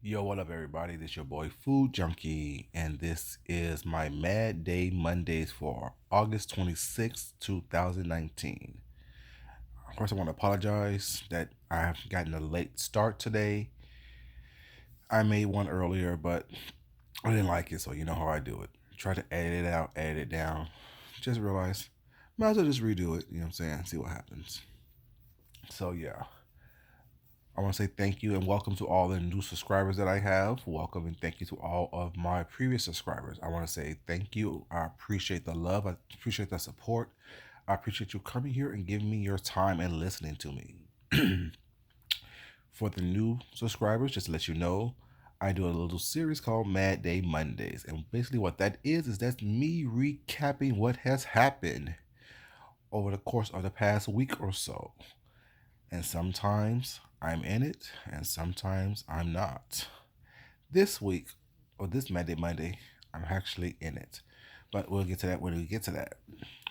Yo, what up, everybody? This your boy Food Junkie, and this is my Mad Day Mondays for August 26th, 2019. Of course, I want to apologize that I have gotten a late start today. I made one earlier, but I didn't like it, so you know how I do it. Try to edit it out, edit it down. Just realize, might as well just redo it, you know what I'm saying? See what happens. So, yeah. I want to say thank you and welcome to all the new subscribers that I have. Welcome and thank you to all of my previous subscribers. I want to say thank you. I appreciate the love. I appreciate the support. I appreciate you coming here and giving me your time and listening to me. For the new subscribers, just to let you know, I do a little series called Mad Day Mondays. And basically, what that is that's me recapping what has happened over the course of the past week or so. And sometimes I'm in it, and sometimes I'm not. This week, or this Monday, I'm actually in it. But we'll get to that when we get to that.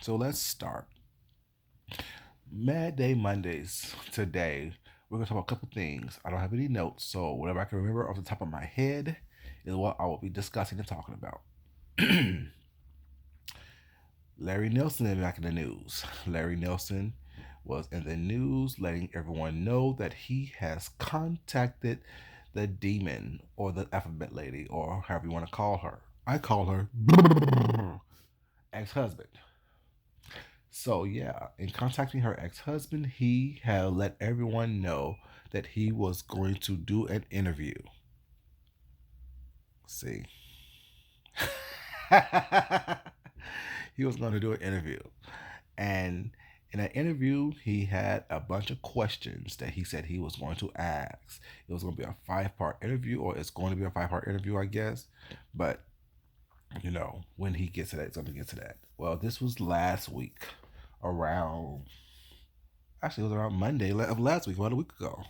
So let's start. Mad Day Mondays today. We're going to talk about a couple things. I don't have any notes, so whatever I can remember off the top of my head is what I will be discussing and talking about. Larry Nelson is back in the news. Larry Nelson was in the news letting everyone know that he has contacted the demon or the alphabet lady or however you want to call her. I call her ex-husband. So yeah, in contacting her ex-husband, he had let everyone know that he was going to do an interview. See. He was going to do an interview. And in that interview, he had a bunch of questions that he said he was going to ask. It was going to be a 5-part interview, or it's going to be a 5-part interview, I guess. But, when he gets to that, it's going to get to that. Well, this was last week, around, actually, it was around Monday of last week, about a week ago.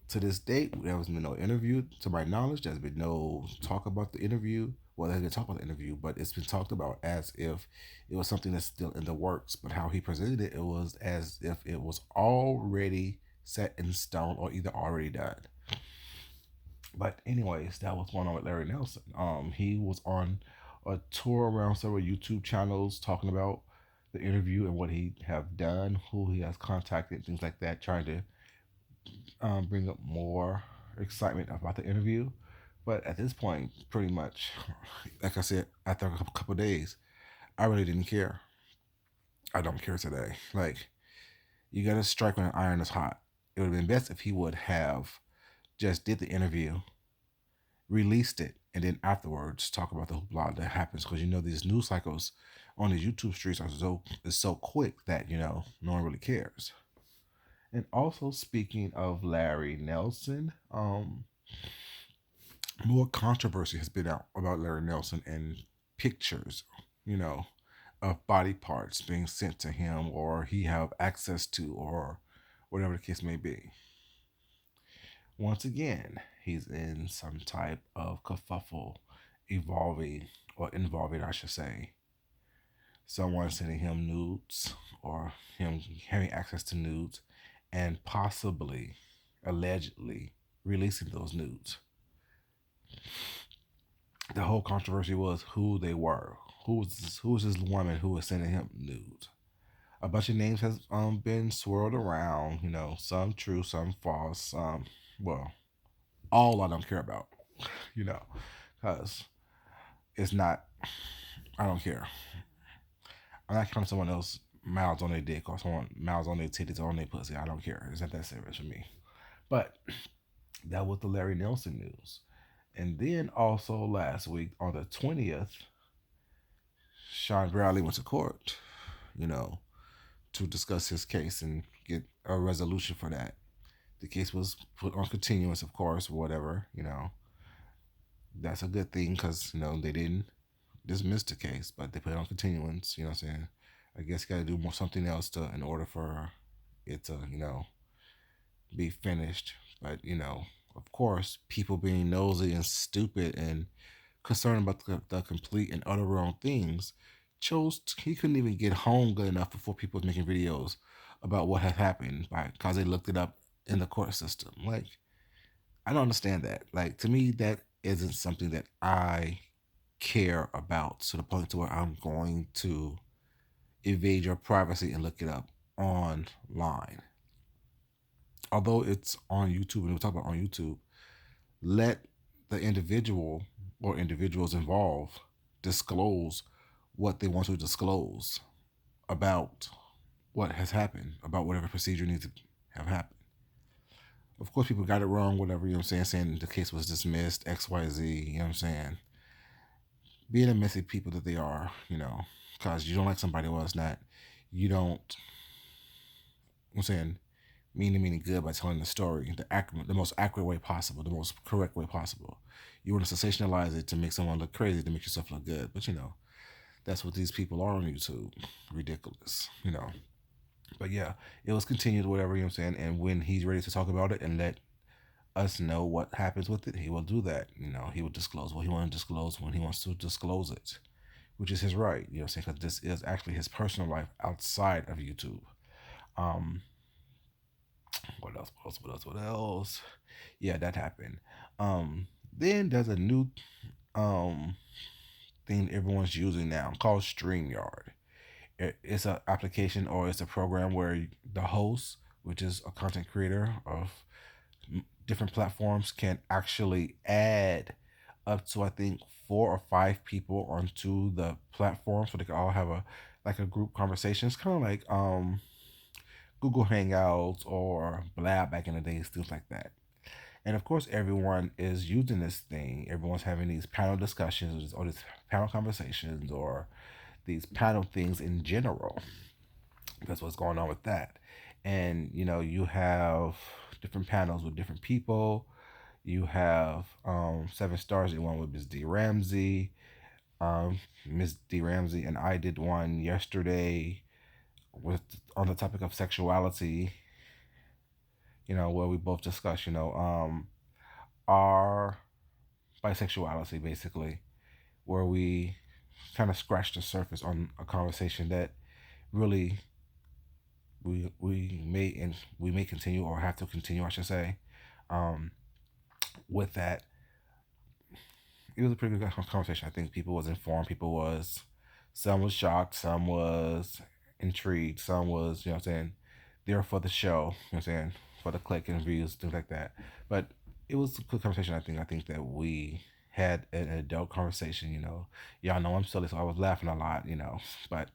To this date, there was been no interview. To my knowledge, there's been no talk about the interview. Well, there's been talk about the interview, but it's been talked about as if it was something that's still in the works. But how he presented it, it was as if it was already set in stone or either already done. But anyways, that was going on with Larry Nelson. He was on a tour around several YouTube channels talking about the interview and what he have done, who he has contacted, things like that, trying to bring up more excitement about the interview. But at this point, pretty much, like I said, after a couple of days, I really didn't care. I don't care today. Like, you got to strike when an iron is hot. It would have been best if he would have just did the interview, released it, and then afterwards talk about the hoopla that happens. Because these news cycles on the YouTube streets are so quick that no one really cares. And also speaking of Larry Nelson, more controversy has been out about Larry Nelson and pictures, you know, of body parts being sent to him or he have access to or whatever the case may be. Once again, he's in some type of kerfuffle evolving or involving, I should say. Someone sending him nudes or him having access to nudes and possibly, allegedly, releasing those nudes. The whole controversy was who they were. Who was this woman who was sending him nudes? A bunch of names has been swirled around. Some true, some false. Some well, all I don't care about. You know, because it's not. I don't care. I'm not counting someone else mouths on their dick or someone mouths on their titties or on their pussy. I don't care. It's not that serious for me. But that was the Larry Nelson news. And then also last week on the 20th, Sean Bradley went to court, you know, to discuss his case and get a resolution for that. The case was put on continuance, of course, whatever, That's a good thing because, they didn't dismiss the case, but they put it on continuance, you know what I'm saying? I guess you got to do more something else in order for it to, be finished. But, of course, people being nosy and stupid and concerned about the complete and utter wrong things, he couldn't even get home good enough before people was making videos about what had happened because they looked it up in the court system. Like, I don't understand that. Like to me, that isn't something that I care about to the point to where I'm going to evade your privacy and look it up online. Although it's on YouTube, and we'll talk about on YouTube, let the individual or individuals involved disclose what they want to disclose about what has happened, about whatever procedure needs to have happened. Of course, people got it wrong, whatever, you know what I'm saying the case was dismissed, XYZ, you know what I'm saying? Being the messy people that they are, because you don't like somebody else not, you don't, I'm saying, meaning good by telling the story the most accurate way possible, the most correct way possible. You want to sensationalize it to make someone look crazy to make yourself look good, but that's what these people are on YouTube. Ridiculous. But yeah, it was continued, whatever, you know what I'm saying? And when he's ready to talk about it and let us know what happens with it, he will do that. He will disclose what he wants to disclose when he wants to disclose it, which is his right, you know what I'm saying? Because this is actually his personal life outside of YouTube. Um, what else? What else? What else? What else? Yeah, that happened. Then there's a new um thing everyone's using now called StreamYard. It's an application or it's a program where the host, which is a content creator of different platforms, can actually add up to I think 4 or 5 people onto the platform, so they can all have a group conversation. It's kind of like Google Hangouts or Blab back in the days, things like that. And of course, everyone is using this thing. Everyone's having these panel discussions or these panel conversations or these panel things in general. That's what's going on with that. And you have different panels with different people. You have 7 stars. You one with Miss D Ramsey, Miss D Ramsey, and I did one yesterday with on the topic of sexuality. Where we both discussed, our bisexuality, basically, where we kind of scratched the surface on a conversation that really we may continue or have to continue, I should say. Um, with that, it was a pretty good conversation. I think people was informed. Some was shocked, some was intrigued, some was, what I'm saying, there for the show, what I'm saying, for the click and views, things like that. But it was a good conversation. I think that we had an adult conversation. Y'all know I'm silly, so I was laughing a lot. But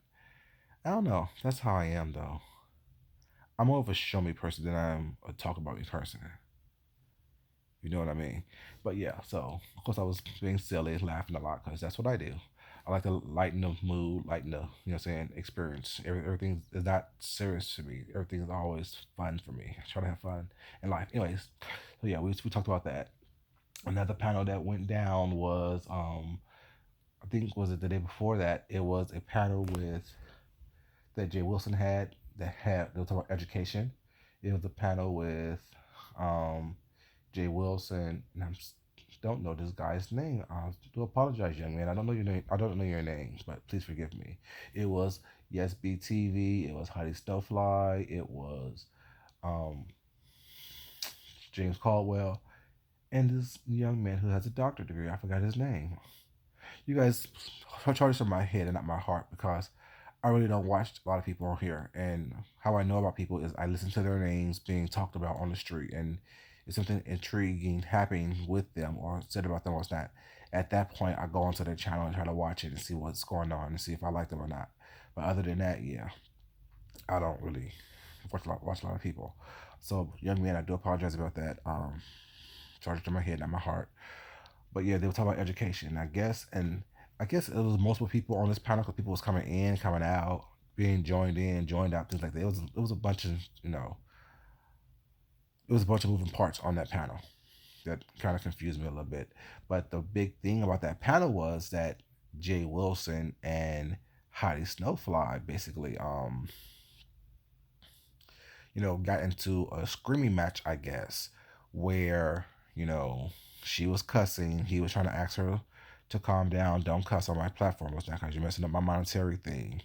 I don't know. That's how I am, though. I'm more of a show me person than I'm a talk about me person. You know what I mean? But yeah, so of course I was being silly, laughing a lot because that's what I do. I like to lighten the mood, lighten the, saying, experience. Everything is not serious to me. Everything is always fun for me. I try to have fun in life. Anyways, so yeah, we talked about that. Another panel that went down was, I think, was it the day before that? It was a panel that Jay Wilson had they were talking about education. It was a panel with um, Jay Wilson, and don't know this guy's name. I do apologize, young man. I don't know your name. I don't know your name, but please forgive me. It was Yes BTV. It was Heidi Snowfly. It was um, James Caldwell, and this young man who has a doctorate degree. I forgot his name. You guys charge this from my head and not my heart because I really don't watch a lot of people on here. And how I know about people is I listen to their names being talked about on the street, and if something intriguing happening with them or said about them or it's not, at that point I go onto their channel and try to watch it and see what's going on and see if I like them or not. But other than that, yeah, I don't really watch a lot of people. So, young man, I do apologize about that. Charged to my head, not my heart. But yeah, they were talking about education, and I guess it was multiple people on this panel because people was coming in, coming out, being joined in, joined out, things like that. It was a bunch of it was a bunch of moving parts on that panel that kind of confused me a little bit. But the big thing about that panel was that Jay Wilson and Heidi Snowfly basically got into a screaming match, I guess, where, she was cussing. He was trying to ask her to calm down. Don't cuss on my platform. What's that? Because you're messing up my monetary thing.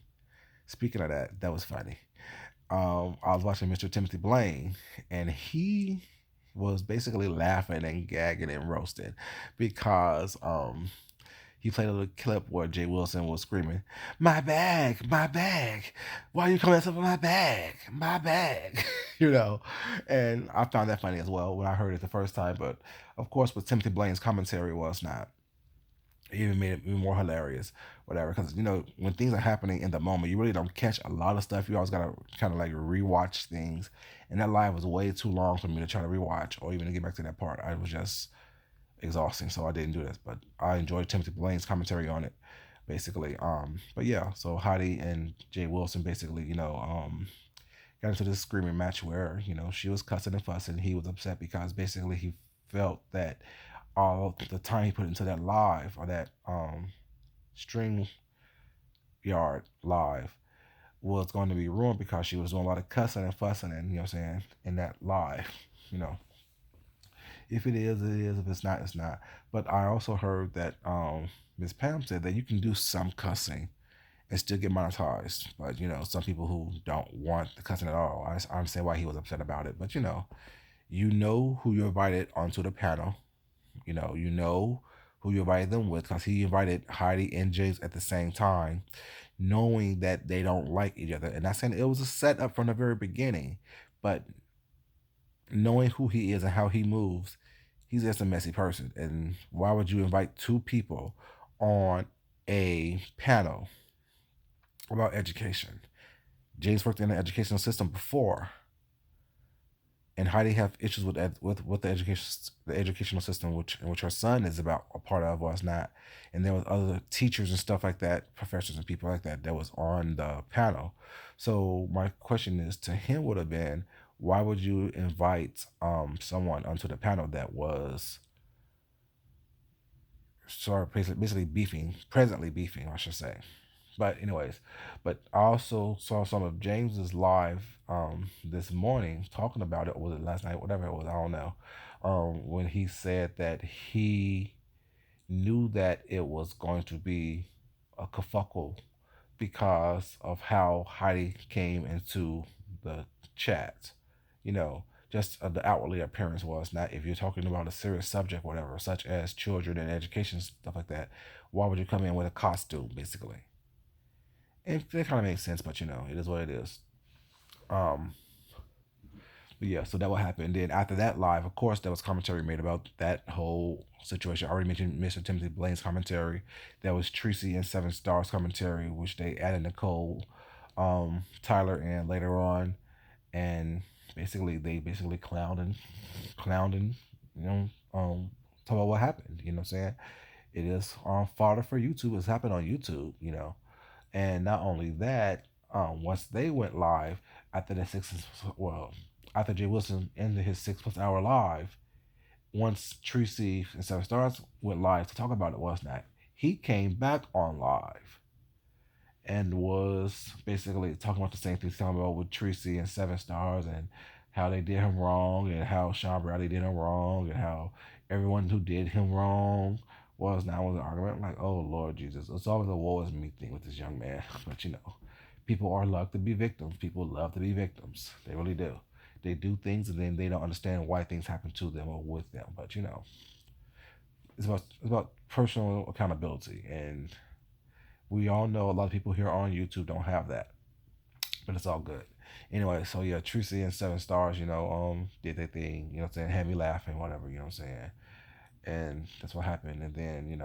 Speaking of that was funny. I was watching Mr. Timothy Blaine, and he was basically laughing and gagging and roasting because he played a little clip where Jay Wilson was screaming, "My bag, my bag! Why are you coming up with my bag, my bag?" you know, and I found that funny as well when I heard it the first time. But of course, with Timothy Blaine's commentary was not, it even made it even more hilarious, whatever. Because when things are happening in the moment, you really don't catch a lot of stuff. You always gotta kind of like rewatch things, and that live was way too long for me to try to rewatch or even to get back to that part. I was just exhausting, so I didn't do this. But I enjoyed Timothy Blaine's commentary on it, basically. But yeah, so Heidi and Jay Wilson basically, got into this screaming match where she was cussing and fussing. He was upset because basically he felt that all the time he put into that live or that string yard live was going to be ruined because she was doing a lot of cussing and fussing and what I'm saying, in that live. You know, if it is, it is. If it's not, it's not. But I also heard that Miss Pam said that you can do some cussing and still get monetized. But some people who don't want the cussing at all, I understand why he was upset about it. But who you invited onto the panel. You know who you invited them with because he invited Heidi and James at the same time, knowing that they don't like each other. And not saying it was a setup from the very beginning, but knowing who he is and how he moves, he's just a messy person. And why would you invite two people on a panel about education? James worked in the educational system before, and Heidi have issues with the educational system, which in which her son is about a part of, was not. And there was other teachers and stuff like that, professors and people like that was on the panel. So my question is to him would have been, why would you invite someone onto the panel that was sort of basically beefing, presently beefing, I should say. But anyways, but I also saw some of James's live this morning talking about it. Or was it last night? Whatever it was, I don't know. When he said that he knew that it was going to be a kerfuffle because of how Heidi came into the chat. You know, just the outwardly appearance was not. If you're talking about a serious subject, whatever, such as children and education stuff like that, why would you come in with a costume, basically? And that kind of makes sense, but it is what it is. Um, but yeah, so that will happen. Then after that live, of course, there was commentary made about that whole situation. I already mentioned Mr. Timothy Blaine's commentary. There was Tracy and Seven Stars commentary, which they added Nicole, Tyler in later on, and basically they basically clowned and talk about what happened. You know what I'm saying? It is fodder for YouTube. It's happened on YouTube. And not only that, once they went live after the well, after Jay Wilson ended his 6+ hour live, once Tracy and Seven Stars went live to talk about it was not, he came back on live and was basically talking about the same things talking about with Tracy and Seven Stars and how they did him wrong and how Sean Bradley did him wrong and how everyone who did him wrong was now was an argument. I'm like, oh Lord Jesus, it's always a woe is me thing with this young man. But people are loved to be victims. People love to be victims. They really do. They do things and then they don't understand why things happen to them or with them. But it's about personal accountability, and we all know a lot of people here on YouTube don't have that, but it's all good. Anyway, so yeah, Tracy and Seven Stars, did their thing, what I'm saying, had me laughing, whatever, what I'm saying. And that's what happened. And then,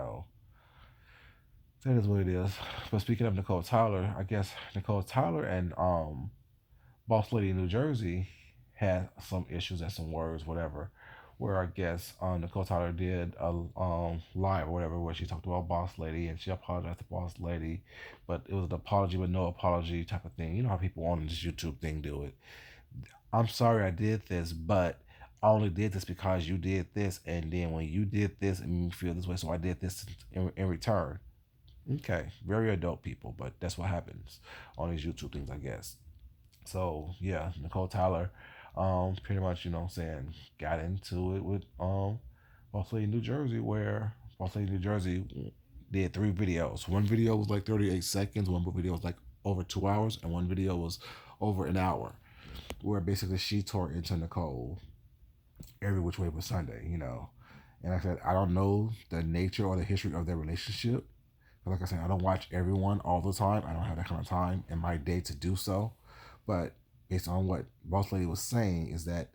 that is what it is. But speaking of Nicole Tyler, I guess Nicole Tyler and Boss Lady New Jersey had some issues and some words, whatever. Where I guess Nicole Tyler did a live or whatever, where she talked about Boss Lady and she apologized to Boss Lady, but it was an apology with no apology type of thing. You know how people on this YouTube thing do it. I'm sorry I did this, but I only did this because you did this, and then when you did this, it made me feel this way, so I did this in return. Okay, very adult people, but that's what happens on these YouTube things, I guess. So yeah, Nicole Tyler, pretty much, saying got into it with Boss Lady New Jersey, where Boss Lady New Jersey did 3 videos. One video was like 38 seconds, one video was like over 2 hours, and one video was over an hour, where basically she tore into Nicole every which way but Sunday, you know. And like I said, I don't know the nature or the history of their relationship. But like I said, I don't watch everyone all the time. I don't have that kind of time in my day to do so. But based on what Boss Lady was saying, is that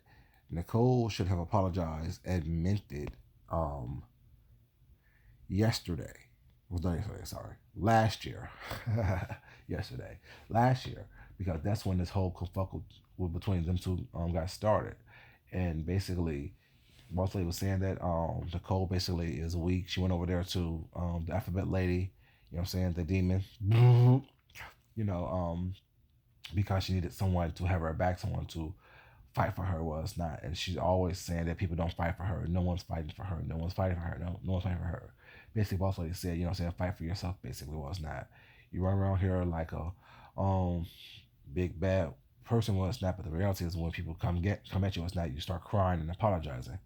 Nicole should have apologized and meant it um, yesterday. Was done yesterday, sorry. Last year. Yesterday. Last year. Because that's when this whole kerfuffle between them two got started. And basically, Boss Lady was saying that Nicole basically is weak. She went over there to the alphabet lady, you know what I'm saying, the demon, you know, because she needed someone to have her back, someone to fight for her was not. And she's always saying that people don't fight for her. No one's fighting for her. No one's fighting for her. No one's fighting for her. Basically, Boss Lady said, you know what I'm saying, fight for yourself, basically was not. You run around here like a big bad person was not, but the reality is when people come at you, it's not, you start crying and apologizing.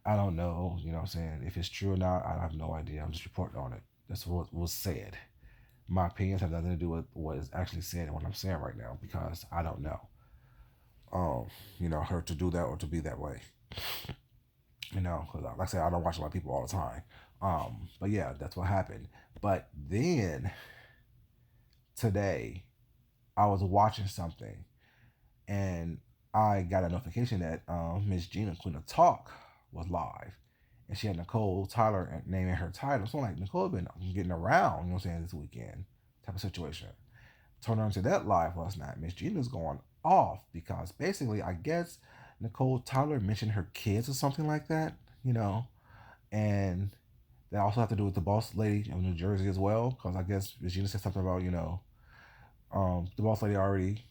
I don't know, you know what I'm saying? If it's true or not, I have no idea. I'm just reporting on it. That's what was said. My opinions have nothing to do with what is actually said and what I'm saying right now because I don't know. Um, her to do that or to be that way. Because like I said, I don't watch a lot of people all the time. But yeah, that's what happened. But then today, I was watching something and I got a notification that Miss Gina Queen of Talk was live. And she had Nicole Tyler naming her title. So I'm like, Nicole been getting around, you know what I'm saying, this weekend type of situation. Turn on to that live last night. Miss Gina's going off because basically, I guess Nicole Tyler mentioned her kids or something like that, and that also have to do with the boss lady of New Jersey as well. Because I guess Miss Gina said something about, the boss lady already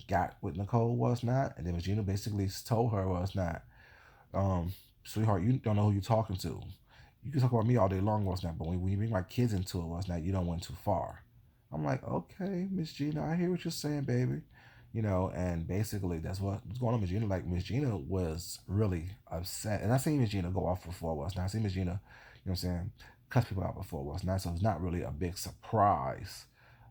got what Nicole was not, and then Miss Gina basically told her was not, um, sweetheart, you don't know who you're talking to. You can talk about me all day long, was not, but when you bring my kids into it, was not, you don't went too far. I'm like, okay, Miss Gina, I hear what you're saying, baby. And basically that's what's going on. Miss Gina, like Miss Gina was really upset, and I seen Miss Gina go off before was not. I seen Miss Gina, what I'm saying, cuss people out before was not. So it's not really a big surprise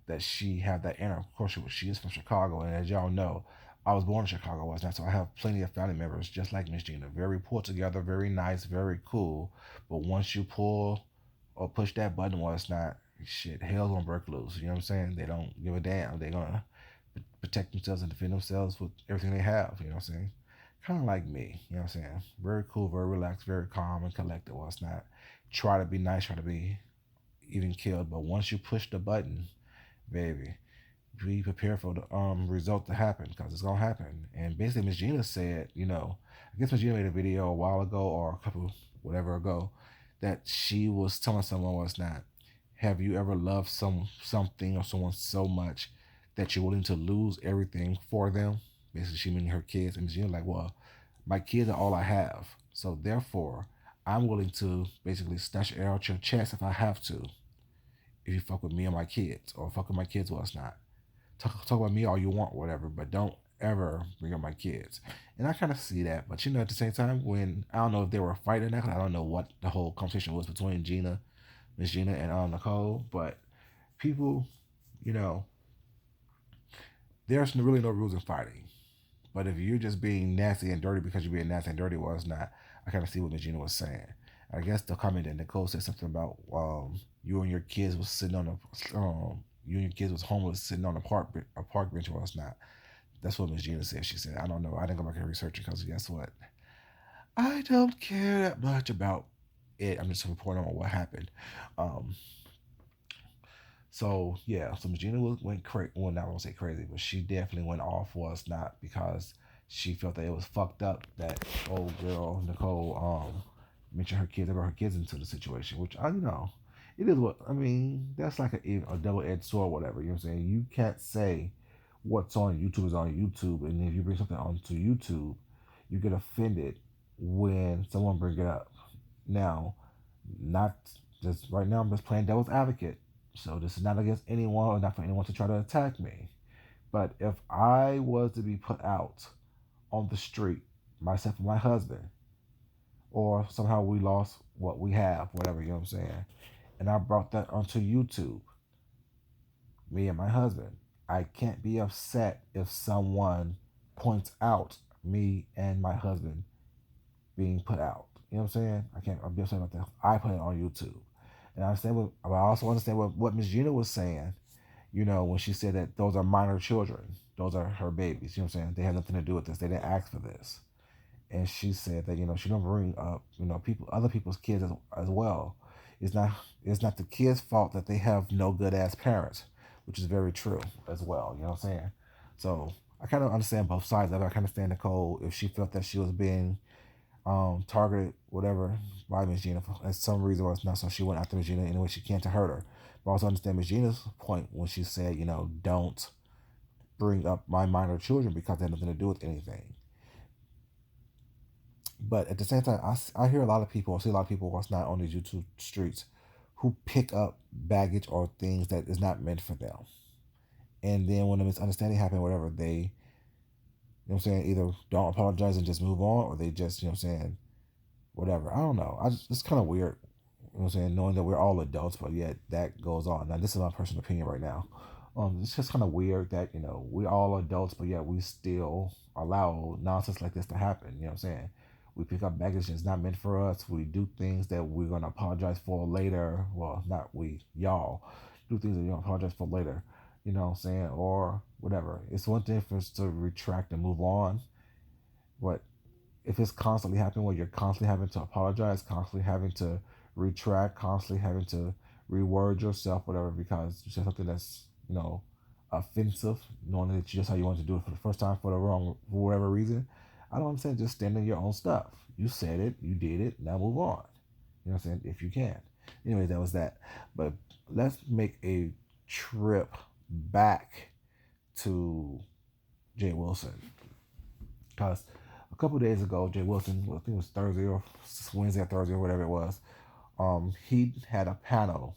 that she had that inner. Of course, she is from Chicago, and as y'all know, I was born in Chicago, was not. So I have plenty of family members just like Miss Gina, very put together, very nice, very cool. But once you pull or push that button, was not, shit, hell's gonna break loose. You know what I'm saying? They don't give a damn. They're gonna protect themselves and defend themselves with everything they have. You know what I'm saying? Kind of like me. You know what I'm saying? Very cool, very relaxed, very calm and collected. Well, it's not try to be nice, try to be even killed. But once you push the button, baby, be prepared for the result to happen because it's gonna happen. And basically, Miss Gina said, I guess Miss Gina made a video a while ago or a couple whatever ago that she was telling someone was not. Have you ever loved something or someone so much that you're willing to lose everything for them? Basically, she meaning her kids, and Miss Gina like, well, my kids are all I have, so therefore, I'm willing to basically snatch air out your chest if I have to. If you fuck with me and my kids, or fuck with my kids, well, it's not. Talk about me all you want, whatever, but don't ever bring up my kids. And I kind of see that, but at the same time, when I don't know if they were fighting that, 'cause I don't know what the whole conversation was between Miss Gina, and Nicole, but people, you know, there's really no rules in fighting. But if you're just being nasty and dirty because you're being nasty and dirty, well, it's not. I kind of see what Miss Gina was saying. I guess the comment that Nicole said something about you and your kids was sitting on you and your kids was homeless sitting on a park bench. Well, it's not. That's what Miss Gina said. She said, I don't know. I didn't go back and research it because guess what? I don't care that much about it. I'm just reporting on what happened. Um, so yeah, so Miss Gina went crazy. Well, not gonna say crazy, but she definitely went off for us not because she felt that it was fucked up that old girl Nicole mentioned her kids, brought her kids into the situation, which I it is what I mean. That's like a double edged sword, whatever. You know what I'm saying? You can't say what's on YouTube is on YouTube, and if you bring something onto YouTube, you get offended when someone bring it up. Now, not just right now. I'm just playing devil's advocate. So this is not against anyone or not for anyone to try to attack me. But if I was to be put out on the street, myself and my husband, or somehow we lost what we have, whatever, you know what I'm saying, and I brought that onto YouTube, me and my husband, I can't be upset if someone points out me and my husband being put out. You know what I'm saying? I can't. I'm upset about that. I put it on YouTube, and I understand what. I also understand what Miss Gina was saying. You know, when she said that those are minor children, those are her babies. You know what I'm saying? They have nothing to do with this. They didn't ask for this. And she said that she don't bring up people, other people's kids as well. It's not it's not the kids' fault that they have no good ass parents, which is very true as well. You know what I'm saying? So I kind of understand both sides of it. I kind of understand Nicole if she felt that she was being targeted, whatever, by Miss Gina for some reason or it's not. So she went after Miss Gina any way she can to hurt her. But I also understand Miss Gina's point when she said, don't bring up my minor children because they have nothing to do with anything. But at the same time, I hear a lot of people, I see a lot of people what's not on these YouTube streets who pick up baggage or things that is not meant for them. And then when a misunderstanding happens, whatever, they, what I'm saying, either don't apologize and just move on, or they just, what I'm saying, whatever. I don't know. It's kind of weird, what I'm saying, knowing that we're all adults, but yet that goes on. Now, this is my personal opinion right now. It's just kind of weird that, we all adults, but yet we still allow nonsense like this to happen. You know what I'm saying? We pick up baggage that's not meant for us. We do things that we're going to apologize for later. Well, not we, y'all. Do things that you don't apologize for later. You know what I'm saying? Or whatever. It's one thing for us to retract and move on. But if it's constantly happening where you're constantly having to apologize, constantly having to retract, constantly having to reword yourself, whatever, because you said something that's, offensive, knowing that you just how you want to do it for the first time for whatever reason. I don't understand just standing your own stuff. You said it, you did it, now move on. You know what I'm saying? If you can. Anyway, that was that. But let's make a trip back to Jay Wilson. Because a couple days ago, Jay Wilson, well, I think it was Thursday or Wednesday or Thursday or whatever it was, he had a panel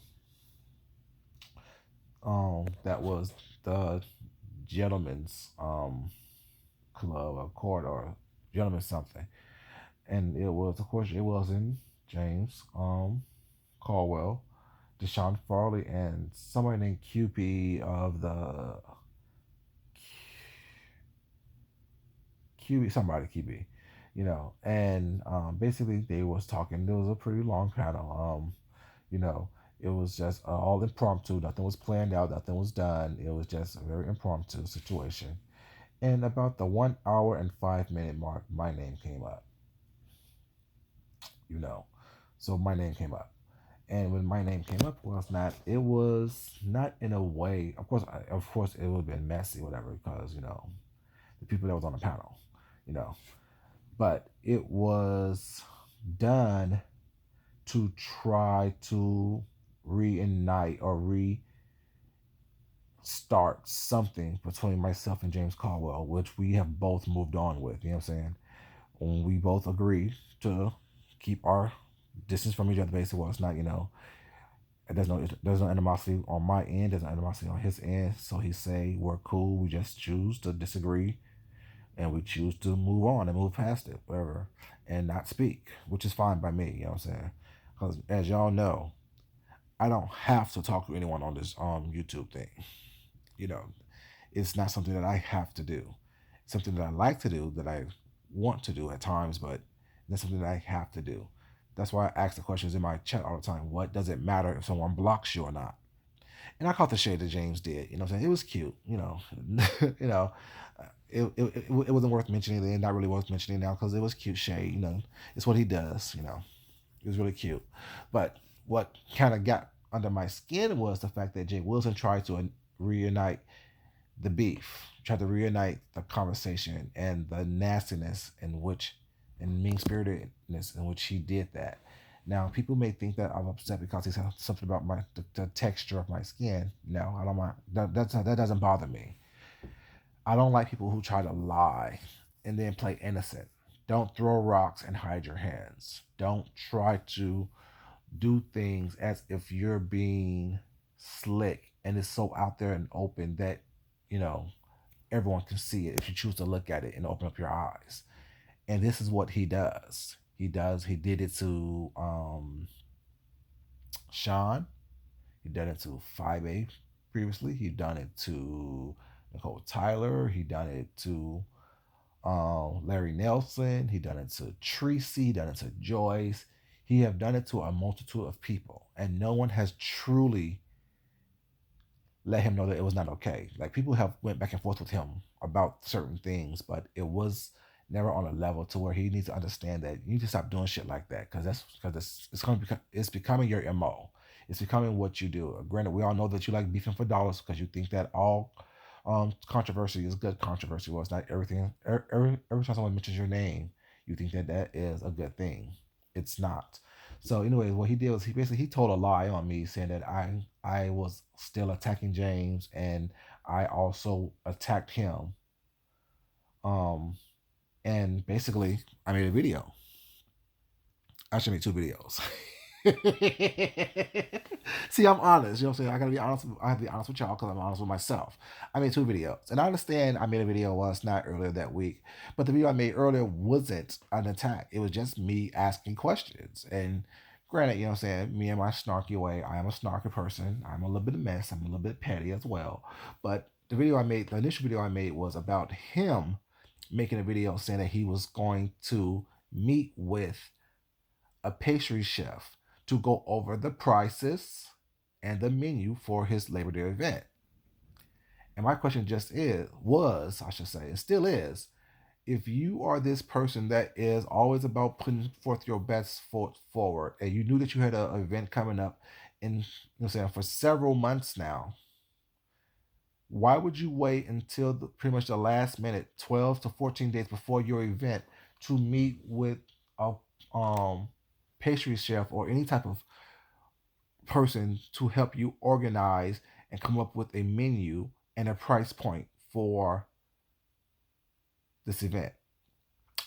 that was the gentleman's club or court or gentleman's something. And it was, of course, it was in James Caldwell, Deshaun Farley, and somebody named QB of the somebody QB, and basically they was talking. There was a pretty long panel. You know, it was just all impromptu. Nothing was planned out. Nothing was done. It was just a very impromptu situation. And about the 1 hour and 5 minute mark, my name came up. You know, so my name came up. And when my name came up, it was not in a way. Of course, it would have been messy, whatever, because the people that was on the panel, you know, but it was done to try to reunite or restart something between myself and James Caldwell, which we have both moved on with. You know what I'm saying? When we both agree to keep our distance from each other, basically, well, it's not, there's no animosity on my end, there's no animosity on his end. So he say we're cool. We just choose to disagree, and we choose to move on and move past it, whatever, and not speak, which is fine by me. You know what I'm saying? Because as y'all know, I don't have to talk to anyone on this YouTube thing. You know, it's not something that I have to do. It's something that I like to do, that I want to do at times, but that's something that I have to do. That's why I ask the questions in my chat all the time. What does it matter if someone blocks you or not? And I caught the shade that James did. You know what I'm saying? It was cute. You know, it wasn't worth mentioning then. Not really worth mentioning now because it was cute shade. It's what he does. It was really cute. But what kind of got under my skin was the fact that Jay Wilson tried to reunite the beef, tried to reunite the conversation and the nastiness in which, and mean spiritedness in which he did that. Now, people may think that I'm upset because he said something about the texture of my skin. No, I don't mind. That doesn't bother me. I don't like people who try to lie and then play innocent. Don't throw rocks and hide your hands. Don't try to do things as if you're being slick and it's so out there and open that, you know, everyone can see it if you choose to look at it and open up your eyes. And this is what he does. He did it to Sean. He done it to 5A previously. He done it to Nicole Tyler. He done it to Larry Nelson. He done it to Tracy. He done it to Joyce. He have done it to a multitude of people, and no one has truly let him know that it was not okay. Like people have went back and forth with him about certain things, but it was never on a level to where he needs to understand that you need to stop doing shit like that because it's going to become it's becoming your mo. It's becoming what you do. Granted, we all know that you like beefing for dollars because you think that all controversy is good controversy. Well, it's not everything. Every time someone mentions your name, you think that that is a good thing. It's not. So, anyways, what he did was he basically he told a lie on me, saying that I was still attacking James and I also attacked him. Um, and basically, I made a video. I should make two videos. See, I'm honest. You know what I'm saying? I gotta be honest. I have to be honest with y'all because I'm honest with myself. I made two videos, and I understand I made a video once not earlier that week, but the video I made earlier wasn't an attack. It was just me asking questions. And granted, you know what I'm saying? Me and my snarky way. I am a snarky person. I'm a little bit of mess. I'm a little bit petty as well. But the video I made, the initial video I made, was about him making a video saying that he was going to meet with a pastry chef to go over the prices and the menu for his Labor Day event. And my question just was, I should say, and still is, if you are this person that is always about putting forth your best foot forward, and you knew that you had an event coming up in, saying, for several months now, why would you wait until pretty much the last minute, 12 to 14 days before your event, to meet with a pastry chef or any type of person to help you organize and come up with a menu and a price point for this event?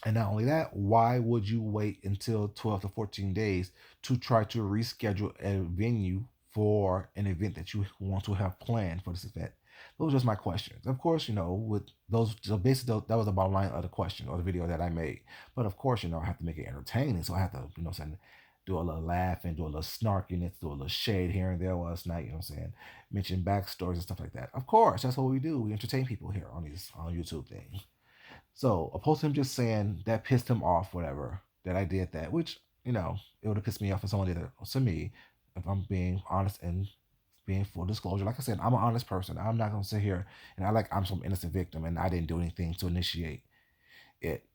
And not only that, why would you wait until 12 to 14 days to try to reschedule a venue for an event that you want to have planned for this event? Those are just my questions. Of course, with those, so basically that was the bottom line of the question or the video that I made. But of course, I have to make it entertaining. So I have to, do a little laugh and do a little snarkiness, do a little shade here and there last night, mention backstories and stuff like that. Of course, that's what we do. We entertain people here on these on YouTube things. So opposed to him just saying that pissed him off, whatever, that I did that, which, it would have pissed me off if someone did it to me, if I'm being honest and being full disclosure. Like I said, I'm an honest person. I'm not gonna sit here and act like I'm some innocent victim and I didn't do anything to initiate it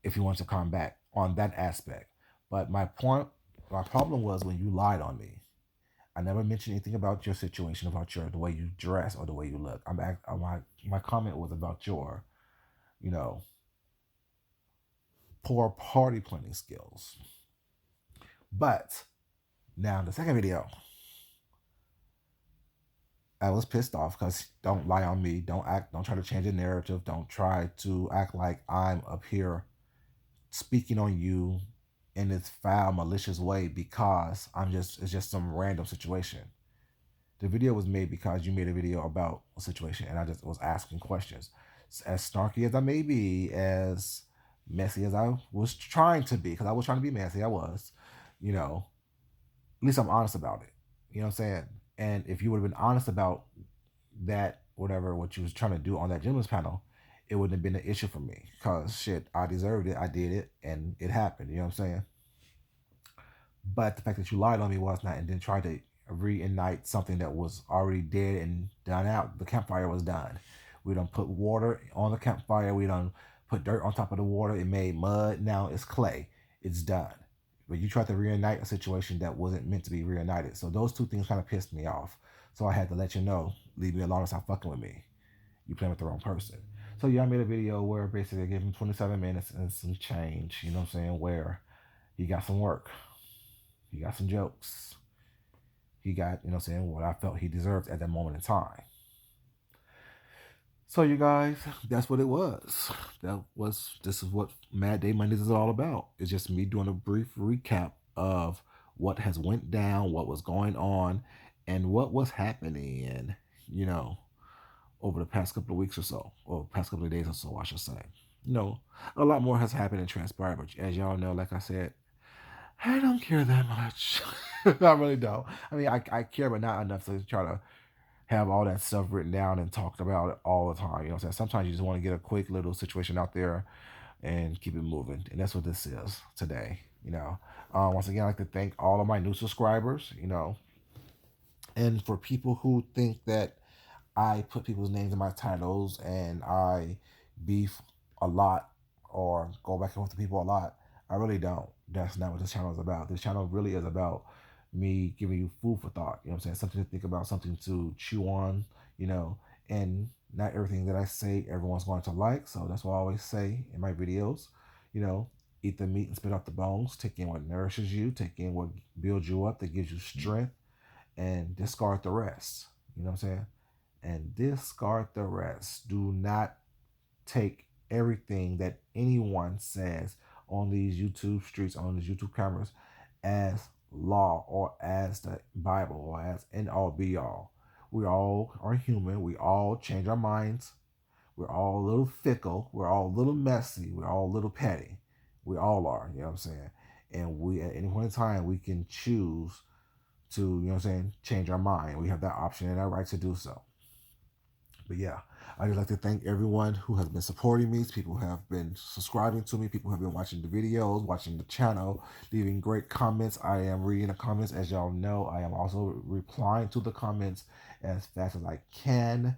if he wants to come back on that aspect. But my problem was when you lied on me. I never mentioned anything about your situation, about the way you dress or the way you look. My comment was about your, you know, poor party planning skills. But now the second video, I was pissed off because don't lie on me. Don't try to change the narrative. Don't try to act like I'm up here speaking on you in this foul, malicious way because it's just some random situation. The video was made because you made a video about a situation and I just was asking questions. As snarky as I may be, as messy as I was trying to be, because I was trying to be messy, I was, at least I'm honest about it. You know what I'm saying? And if you would have been honest about that, whatever, what you was trying to do on that gentleman's panel, it wouldn't have been an issue for me. Because shit, I deserved it, I did it, and it happened. You know what I'm saying? But the fact that you lied on me was not, and then tried to reignite something that was already dead and done out. The campfire was done. We done put water on the campfire. We done put dirt on top of the water. It made mud. Now it's clay. It's done. But you tried to reignite a situation that wasn't meant to be reunited. So those two things kind of pissed me off. So I had to let you know, leave me alone and stop fucking with me. You playing with the wrong person. So yeah, I made a video where basically I gave him 27 minutes and some change, you know what I'm saying, where he got some work. He got some jokes. He got, what I felt he deserved at that moment in time. So you guys, that's what it was. This is what Mad Day Mondays is all about. It's just me doing a brief recap of what has went down, what was going on, and what was happening, and over the past couple of weeks or so, or past couple of days or so, I should say. A lot more has happened and transpired, but as y'all know, like I said, I don't care that much. I really don't. I mean, I care, but not enough to try to have all that stuff written down and talked about it all the time. You know what I'm saying? Sometimes you just want to get a quick little situation out there and keep it moving. And that's what this is today. Once again, I'd like to thank all of my new subscribers, and for people who think that I put people's names in my titles and I beef a lot or go back and forth to people a lot. I really don't. That's not what this channel is about. This channel really is about me giving you food for thought. You know what I'm saying? Something to think about, something to chew on, you know, and not everything that I say everyone's going to like. So that's what I always say in my videos, you know, eat the meat and spit out the bones, take in what nourishes you, take in what builds you up, that gives you strength, and discard the rest. You know what I'm saying? And discard the rest. Do not take everything that anyone says on these YouTube streets, on these YouTube cameras, as law or as the Bible or as end all be all. We all are human. We all change our minds. We're all a little fickle. We're all a little messy. We're all a little petty. We all are. You know what I'm saying? And we, at any point in time, we can choose to, change our mind. We have that option and our right to do so. But yeah, I just like to thank everyone who has been supporting me, people who have been subscribing to me, people who have been watching the videos, watching the channel, leaving great comments. I am reading the comments. As y'all know, I am also replying to the comments as fast as I can.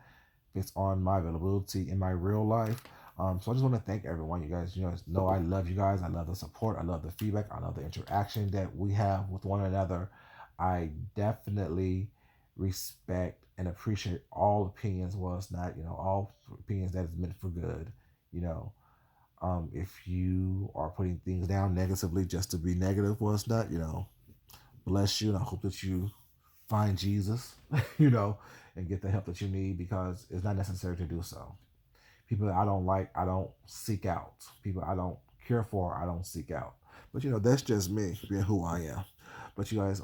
It's on my availability in my real life. So I just want to thank everyone. You guys, know I love you guys. I love the support. I love the feedback. I love the interaction that we have with one another. I definitely respect and appreciate all opinions. Well, it's not, all opinions that is meant for good. You know, if you are putting things down negatively just to be negative, well, it's not, bless you. And I hope that you find Jesus, and get the help that you need, because it's not necessary to do so. People that I don't like, I don't seek out. People I don't care for, I don't seek out. But that's just me being who I am. But you guys,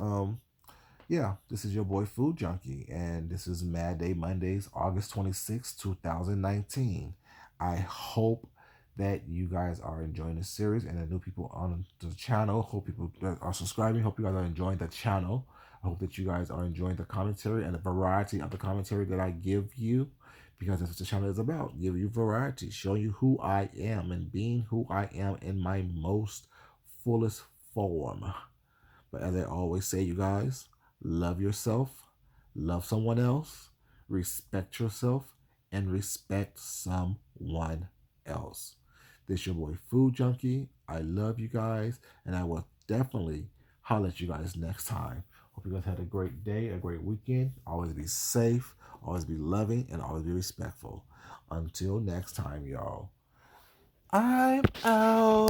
yeah, this is your boy Food Junkie, and this is Mad Day Mondays, August 26, 2019. I hope that you guys are enjoying the series, and the new people on the channel, hope people that are subscribing, hope you guys are enjoying the channel. I hope that you guys are enjoying the commentary and the variety of the commentary that I give you, because that's what the channel is about, give you variety, showing you who I am and being who I am in my most fullest form. But as I always say, you guys, love yourself, love someone else, respect yourself, and respect someone else. This your boy Food Junkie. I love you guys, and I will definitely holler at you guys next time. Hope you guys had a great day, a great weekend. Always be safe, always be loving, and always be respectful. Until next time, y'all. I'm out.